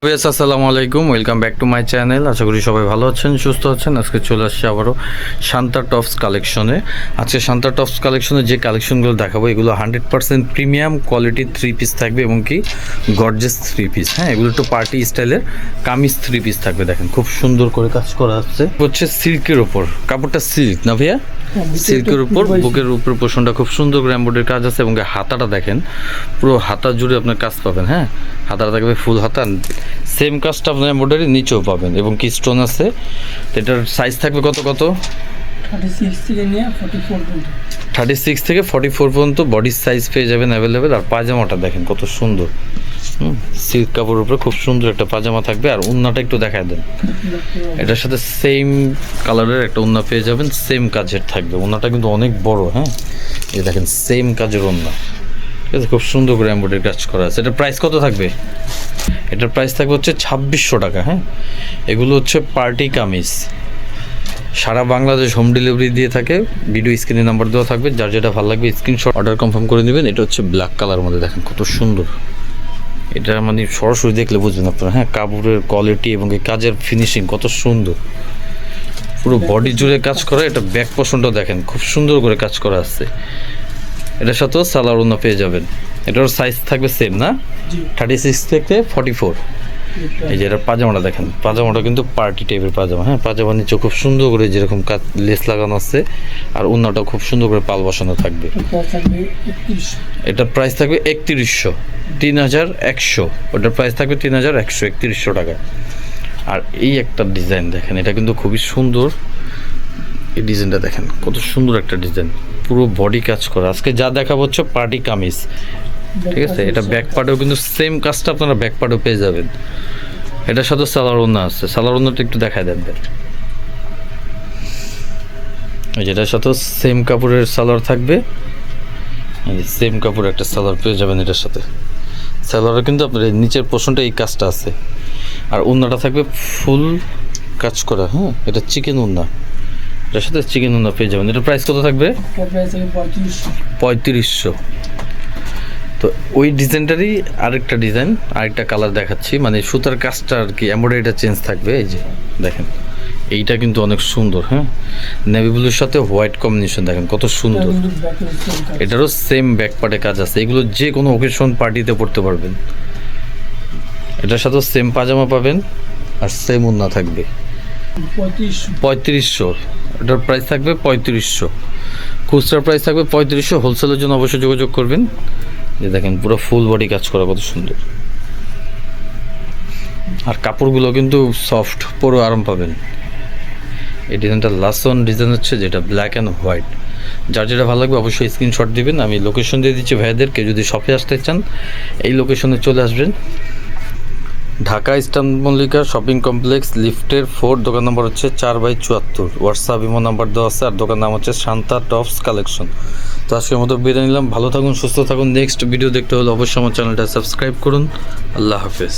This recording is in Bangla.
বেশ, আসসালামু আলাইকুম, welcome back to my channel. আশা করি সবাই ভালো আছেন, সুস্থ আছেন। আজকে চলে আসছি আবারও শান্তা টপস কালেকশনে। আজকে শান্তা টপস কালেকশনে যে কালেকশনগুলো দেখাবো এগুলো 100% প্রিমিয়াম কোয়ালিটির 3 পিস থাকবে এবং কি গর্জিয়াস 3 পিস। হ্যাঁ, এগুলো একটু পার্টি স্টাইলের কামিজ 3 পিস থাকবে। দেখেন খুব সুন্দর করে কাজ করা হচ্ছে সিল্কের ওপর, কাপড়টা সিল্ক না ভাইয়া? সিল্কের উপর বুকের উপর পোষণটা খুব সুন্দর করে এমব্রয়ডারি কাজ আছে এবং হাতাটা দেখেন পুরো হাতা জুড়ে আপনার কাজ পাবেন। হ্যাঁ, হাতাটা থাকবে ফুল হাতা, সেম কাজটা আপনার এমব্রয়ডারি নিচেও পাবেন এবং কি স্টোন আছে। এটার সাইজ থাকবে কত 36 থেকে 44 পর্যন্ত বডির সাইজ পেয়ে যাবেন অ্যাভেলেবেল। আর পায়জামাটা দেখেন কত সুন্দর, সিল্ক কাপড়ের উপরে খুব সুন্দর একটা পায়জামা থাকবে। আর ওন্নাটা একটু দেখায় দেন, এটার সাথে সেম কালারের একটা ওন্না পেয়ে যাবেন, সেম কাজের থাকবে। ওন্নাটা কিন্তু অনেক বড়। হ্যাঁ, এই দেখেন সেম কাজের ওন্না, ঠিক আছে, খুব সুন্দর করে এমব্রয়ডারি কাজ করা আছে। এটার প্রাইস কত থাকবে? এটার প্রাইস থাকবে হচ্ছে 2600 টাকা। হ্যাঁ, এগুলো হচ্ছে পার্টি কামিজ, সারা বাংলাদেশ হোম ডেলিভারি দিয়ে থাকে। ভিডিও স্ক্রিনে নাম্বার দেওয়া থাকবে, যার যেটা ভালো লাগবে স্ক্রিনশট অর্ডার কনফার্ম করে নেবেন। এটা হচ্ছে ব্ল্যাক কালার মধ্যে, দেখেন কত সুন্দর। এটা মানে সরাসরি দেখলে বুঝবেন আপনারা। হ্যাঁ, কাপড়ের কোয়ালিটি এবং এই কাজের ফিনিশিং কত সুন্দর, পুরো বডি জুড়ে কাজ করা। এটা ব্যাক পোর্শনটাও দেখেন খুব সুন্দর করে কাজ করা আছে। এটার সাথেও সালোয়ার ওড়না পেয়ে যাবেন। এটার সাইজ থাকবে সেম না, 36 থেকে 44। এই যে এটার পাজামাটা দেখেন, পাজামাটা কিন্তু পার্টি টাইপের পাজামা। হ্যাঁ, পাজামার নিচে খুব সুন্দর করে যেরকম কাজ লেস লাগানো আছে, আর ওড়নাটাও খুব সুন্দর করে পাল বসানো থাকবে। এটার প্রাইস থাকবে 3100, 3100। ওটার প্রাইস থাকবে 3100, 3100 টাকা। আর এই একটা ডিজাইন দেখেন, এটা কিন্তু খুবই সুন্দর। এই ডিজাইনটা দেখেন কত সুন্দর একটা ডিজাইন, পুরো বডি কাজ করা। আজকে যা দেখাবো হচ্ছে পার্টি কামিজ, ঠিক আছে। এটা ব্যাক পার্টেও কিন্তু সেম কাজটা আপনারা ব্যাক পার্টেও পেয়ে যাবেন। এটার সাথে সালোয়ার ওড়না আছে, সালোয়ার ওড়নাটা একটু দেখায় দেন। যেটার সাথে সেম কাপড়ের সালোয়ার থাকবে, সেম কাপড়ের একটা সালোয়ার পেয়ে যাবেন এটার সাথে। সালোয়ারে কিন্তু আপনার নিচের পোর্শনটা এই কাজটা আছে, আর ওড়নাটা থাকবে ফুল কাজ করা। হ্যাঁ, এটা চিকেন ওড়না, এটার সাথে চিকেন ওড়না পেয়ে যাবেন। এটার প্রাইস কত থাকবে? 3500। তো ওই ডিজাইনটারই আরেকটা ডিজাইন, আরেকটা কালার দেখাচ্ছি। মানে সুতার কাজটা আর কি, এমব্রয়ডারিটা চেঞ্জ থাকবে। এই যে দেখেন, এইটা কিন্তু অনেক সুন্দর। হ্যাঁ, নেভি ব্লুর সাথে হোয়াইট কম্বিনেশন দেখেন কত সুন্দর। এটারও সেম ব্যাক পার্টে কাজ আছে। এগুলো যে কোনো অকেশন পার্টিতে পড়তে পারবেন। এটার সাথেও সেম পাজামা পাবেন আর সেম ওড়না থাকবে। 3500। এটার প্রাইস থাকবে 3500, খুচরা প্রাইস থাকবে 3500। হোলসেলের জন্য অবশ্যই যোগাযোগ করবেন। যে দেখেন পুরো ফুল বডি কাজ করা কত সুন্দর। আর কাপড়গুলো কিন্তু সফট, পুরো আরাম পাবেন। এই ডিজাইনটা লাস্ট ওয়ান ডিজাইন হচ্ছে যেটা ব্ল্যাক অ্যান্ড হোয়াইট। যার যেটা ভালো লাগবে অবশ্যই স্ক্রিনশট দিবেন। আমি লোকেশন দিয়ে দিচ্ছি ভাইয়াদেরকে, যদি শপে আসতে চান এই লোকেশনে চলে আসবেন। Dhaka eastern Mallika shopping complex, লিফটের 4, দোকান নম্বর হচ্ছে 4/74। হোয়াটসঅ্যাপ ইমো নাম্বার দেওয়া আছে। আর দোকান নাম হচ্ছে শান্তা টপস কালেকশন। তো আজকের মতো বিদায় নিলাম, ভালো থাকুন, সুস্থ থাকুন। নেক্সট ভিডিও দেখতে হলে অবশ্যই আমার চ্যানেলটা সাবস্ক্রাইব করুন। আল্লাহ হাফেজ।